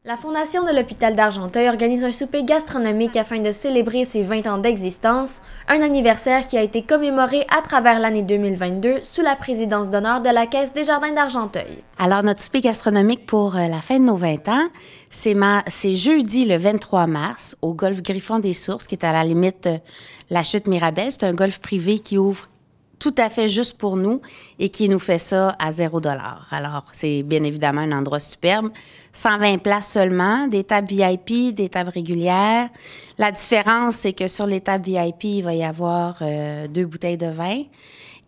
La Fondation de l'Hôpital d'Argenteuil organise un souper gastronomique afin de célébrer ses 20 ans d'existence, un anniversaire qui a été commémoré à travers l'année 2022 sous la présidence d'honneur de la Caisse des Jardins d'Argenteuil. Alors, notre souper gastronomique pour la fin de nos 20 ans, c'est jeudi le 23 mars au Golf Griffon des Sources, qui est à la limite la Chute Mirabel. C'est un golf privé qui ouvre tout à fait juste pour nous et qui nous fait ça à 0 $. Alors, c'est bien évidemment un endroit superbe. 120 places seulement, des tables VIP, des tables régulières. La différence, c'est que sur les tables VIP, il va y avoir 2 bouteilles de vin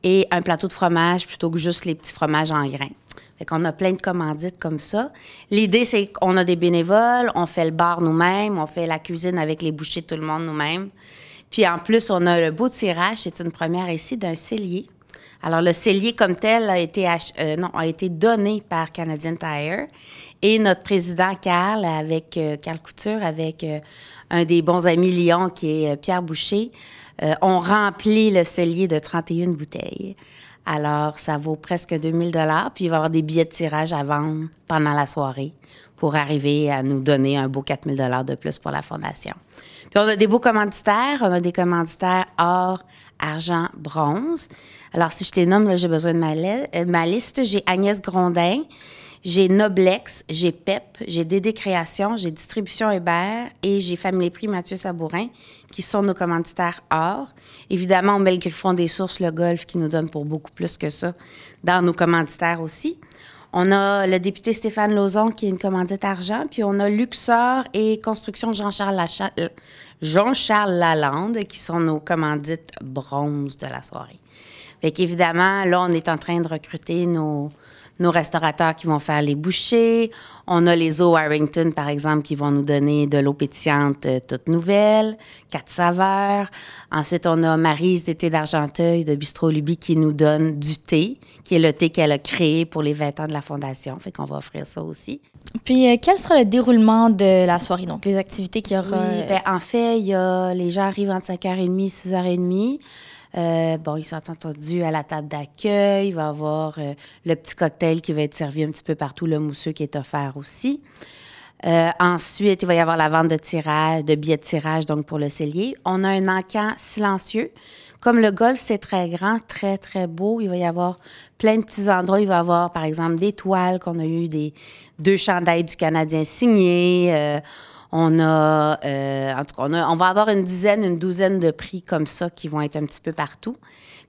et un plateau de fromage plutôt que juste les petits fromages en grains. Fait qu'on a plein de commandites comme ça. L'idée, c'est qu'on a des bénévoles, on fait le bar nous-mêmes, on fait la cuisine avec les bouchées de tout le monde nous-mêmes. Puis en plus, on a le beau tirage, c'est une première ici, d'un cellier. Alors le cellier comme tel a été donné par Canadian Tire. Et notre président Carl Couture, avec un des bons amis Lyon, qui est Pierre Boucher, ont rempli le cellier de 31 bouteilles. Alors, ça vaut presque 2000 $. Puis il va y avoir des billets de tirage à vendre pendant la soirée pour arriver à nous donner un beau 4000 $ de plus pour la Fondation. Puis on a des beaux commanditaires. On a des commanditaires or, argent, bronze. Alors, si je les nomme, là, j'ai besoin de ma liste. J'ai Agnès Grondin, j'ai Noblex, j'ai PEP, j'ai DD Création, j'ai Distribution Hébert et j'ai Family Prix Mathieu Sabourin, qui sont nos commanditaires or. Évidemment, on met le Griffon des Sources, le golf, qui nous donne pour beaucoup plus que ça dans nos commanditaires aussi. On a le député Stéphane Lauzon, qui est une commandite argent, puis on a Luxor et Construction Jean-Charles Lalande, qui sont nos commandites bronze de la soirée. Fait qu'évidemment, là, on est en train de recruter nos restaurateurs qui vont faire les bouchées. On a les eaux Harrington, par exemple, qui vont nous donner de l'eau pétillante toute nouvelle, 4 saveurs. Ensuite, on a Maryse d'été d'Argenteuil de Bistrot Luby qui nous donne du thé, qui est le thé qu'elle a créé pour les 20 ans de la Fondation. Fait qu'on va offrir ça aussi. Puis, quel sera le déroulement de la soirée, donc les activités qu'il y aura? Oui, bien, en fait, les gens arrivent entre 5h30 et 6h30. Ils sont entendus à la table d'accueil. Il va y avoir le petit cocktail qui va être servi un petit peu partout, le mousseux qui est offert aussi. Ensuite, il va y avoir la vente de billets de tirage, donc pour le cellier. On a un encan silencieux. Comme le golf, c'est très grand, très, très beau. Il va y avoir plein de petits endroits. Il va y avoir, par exemple, des toiles qu'on a eu, 2 chandails du Canadien signés. On va avoir une douzaine de prix comme ça qui vont être un petit peu partout.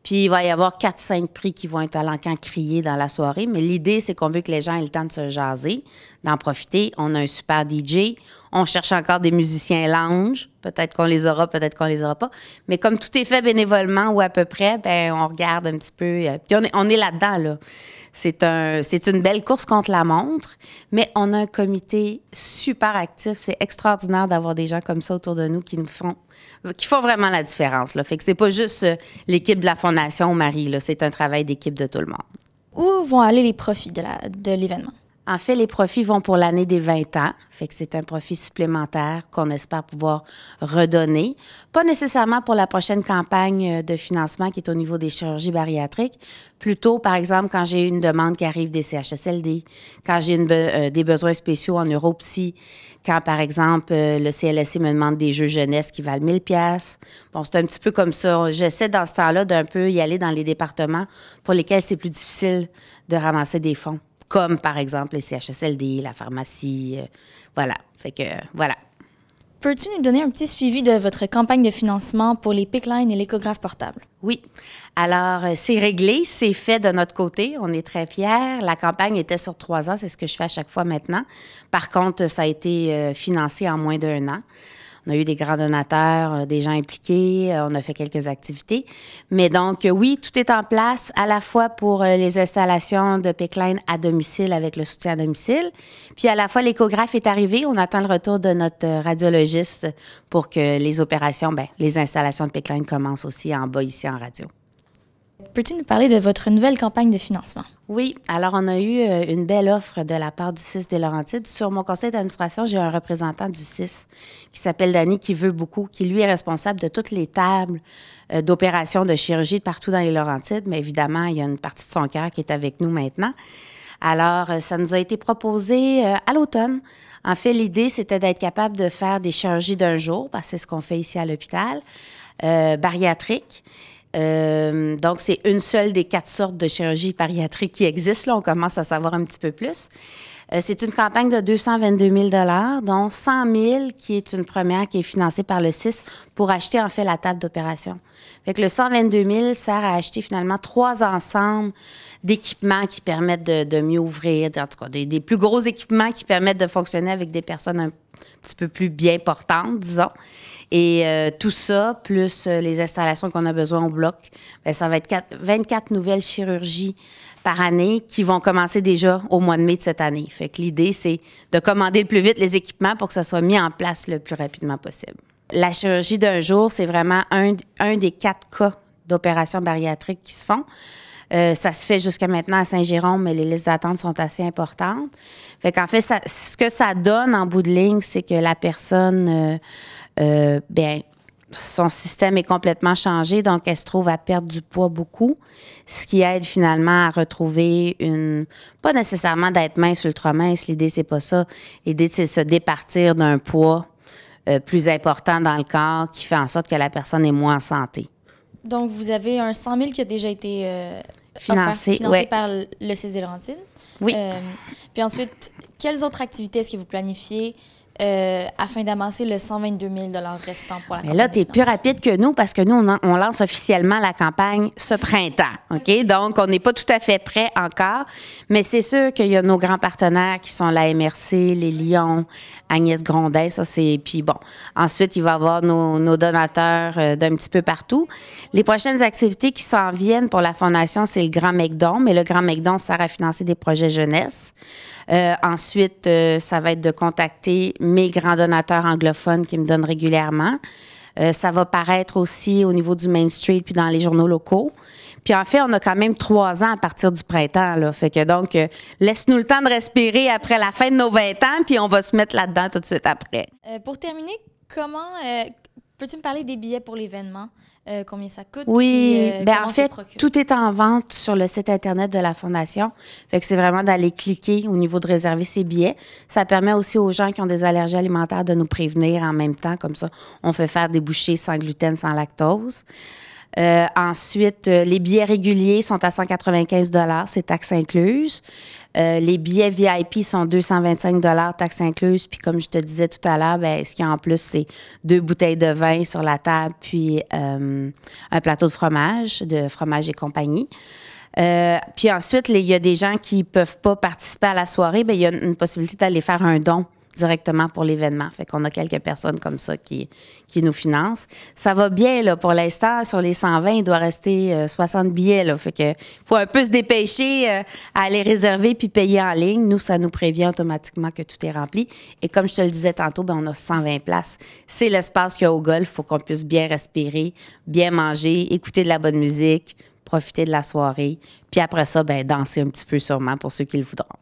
Puis, il va y avoir 4-5 prix qui vont être à l'encan crié dans la soirée. Mais l'idée, c'est qu'on veut que les gens aient le temps de se jaser, d'en profiter. On a un super DJ. On cherche encore des musiciens lounge. Peut-être qu'on les aura, peut-être qu'on les aura pas. Mais comme tout est fait bénévolement ou à peu près, ben on regarde un petit peu. Puis, on est là-dedans, là. C'est une belle course contre la montre, mais on a un comité super actif. C'est extraordinaire d'avoir des gens comme ça autour de nous qui font vraiment la différence, là. Fait que c'est pas juste l'équipe de la Fondation Marie, là. C'est un travail d'équipe de tout le monde. Où vont aller les profits de l'événement? En fait, les profits vont pour l'année des 20 ans. Fait que c'est un profit supplémentaire qu'on espère pouvoir redonner. Pas nécessairement pour la prochaine campagne de financement qui est au niveau des chirurgies bariatriques. Plutôt, par exemple, quand j'ai une demande qui arrive des CHSLD, quand j'ai des besoins spéciaux en neuropsy, quand, par exemple, le CLSC me demande des jeux jeunesse qui valent 1000 $. Bon, c'est un petit peu comme ça. J'essaie dans ce temps-là d'un peu y aller dans les départements pour lesquels c'est plus difficile de ramasser des fonds, comme par exemple les CHSLD, la pharmacie, voilà. Fait que, voilà. Peux-tu nous donner un petit suivi de votre campagne de financement pour les PICC-Line et l'échographe portable? Oui. Alors, c'est réglé, c'est fait de notre côté. On est très fiers. La campagne était sur 3 ans, c'est ce que je fais à chaque fois maintenant. Par contre, ça a été financé en moins d'1 an. On a eu des grands donateurs, des gens impliqués, on a fait quelques activités. Mais donc, oui, tout est en place à la fois pour les installations de PICC-Line à domicile avec le soutien à domicile. Puis à la fois, l'échographe est arrivé. On attend le retour de notre radiologiste pour que les opérations, les installations de PICC-Line commencent aussi en bas ici en radio. peux-tu nous parler de votre nouvelle campagne de financement? Oui, alors on a eu une belle offre de la part du CIS des Laurentides. Sur mon conseil d'administration, j'ai un représentant du CIS qui s'appelle Danny, qui veut beaucoup, qui lui est responsable de toutes les tables d'opérations de chirurgie partout dans les Laurentides, mais évidemment, il y a une partie de son cœur qui est avec nous maintenant. Alors, ça nous a été proposé à l'automne. En fait, l'idée, c'était d'être capable de faire des chirurgies d'un jour, parce que c'est ce qu'on fait ici à l'hôpital, bariatrique. Donc, c'est une seule des 4 sortes de chirurgie bariatrique qui existent. Là, on commence à savoir un petit peu plus. C'est une campagne de 222 000 $, dont 100 000 qui est une première qui est financée par le CIS pour acheter, en fait, la table d'opération. Fait que le 122 000 sert à acheter finalement 3 ensembles d'équipements qui permettent de mieux ouvrir, en tout cas, des plus gros équipements qui permettent de fonctionner avec des personnes un petit peu plus bien portantes, disons. Et tout ça, plus les installations qu'on a besoin au bloc, bien, ça va être 24 nouvelles chirurgies par année qui vont commencer déjà au mois de mai de cette année. Fait que l'idée, c'est de commander le plus vite les équipements pour que ça soit mis en place le plus rapidement possible. La chirurgie d'un jour, c'est vraiment un des 4 cas d'opérations bariatriques qui se font. Ça se fait jusqu'à maintenant à Saint-Jérôme, mais les listes d'attente sont assez importantes. Fait qu'en fait, ce que ça donne en bout de ligne, c'est que la personne, bien, son système est complètement changé, donc elle se trouve à perdre du poids beaucoup, ce qui aide finalement à retrouver pas nécessairement d'être mince, ultra mince, l'idée, c'est pas ça. L'idée, c'est de se départir d'un poids plus important dans le corps qui fait en sorte que la personne est moins en santé. Donc, vous avez un 100 000 qui a déjà été financé ouais. Par le CIS des Laurentides. Oui. Puis ensuite, quelles autres activités est-ce que vous planifiez afin d'amasser le 122 000 $ restant pour la campagne? Là, tu es plus rapide que nous parce que nous, on lance officiellement la campagne ce printemps. OK? Donc, on n'est pas tout à fait prêt encore. Mais c'est sûr qu'il y a nos grands partenaires qui sont la MRC, les Lions, Agnès Grondin, ça c'est... Puis bon, ensuite, il va y avoir nos donateurs d'un petit peu partout. Les prochaines activités qui s'en viennent pour la Fondation, c'est le Grand McDon. Mais le Grand McDon sert à financer des projets jeunesse. Ensuite, ça va être de contacter mes grands donateurs anglophones qui me donnent régulièrement. Ça va paraître aussi au niveau du Main Street puis dans les journaux locaux. Puis en fait, on a quand même 3 ans à partir du printemps, là. Fait que donc, laisse-nous le temps de respirer après la fin de nos 20 ans, puis on va se mettre là-dedans tout de suite après. Pour terminer, peux-tu me parler des billets pour l'événement? Combien ça coûte? Oui, bien en fait, tout est en vente sur le site Internet de la Fondation. Fait que c'est vraiment d'aller cliquer au niveau de réserver ses billets. Ça permet aussi aux gens qui ont des allergies alimentaires de nous prévenir en même temps. Comme ça, on fait faire des bouchées sans gluten, sans lactose. Ensuite, les billets réguliers sont à 195 $, c'est taxes incluses. Les billets VIP sont 225 $, taxes incluses. Puis comme je te disais tout à l'heure, bien, ce qu'il y a en plus, c'est 2 bouteilles de vin sur la table, puis un plateau de fromage et compagnie. Puis ensuite, il y a des gens qui ne peuvent pas participer à la soirée, bien, il y a une possibilité d'aller faire un don directement pour l'événement. Fait qu'on a quelques personnes comme ça qui nous financent. Ça va bien, là, pour l'instant. Sur les 120, il doit rester 60 billets, là. Fait que faut un peu se dépêcher à aller réserver puis payer en ligne. Nous, ça nous prévient automatiquement que tout est rempli. Et comme je te le disais tantôt, ben, on a 120 places. C'est l'espace qu'il y a au golf pour qu'on puisse bien respirer, bien manger, écouter de la bonne musique, profiter de la soirée. Puis après ça, ben, danser un petit peu sûrement pour ceux qui le voudront.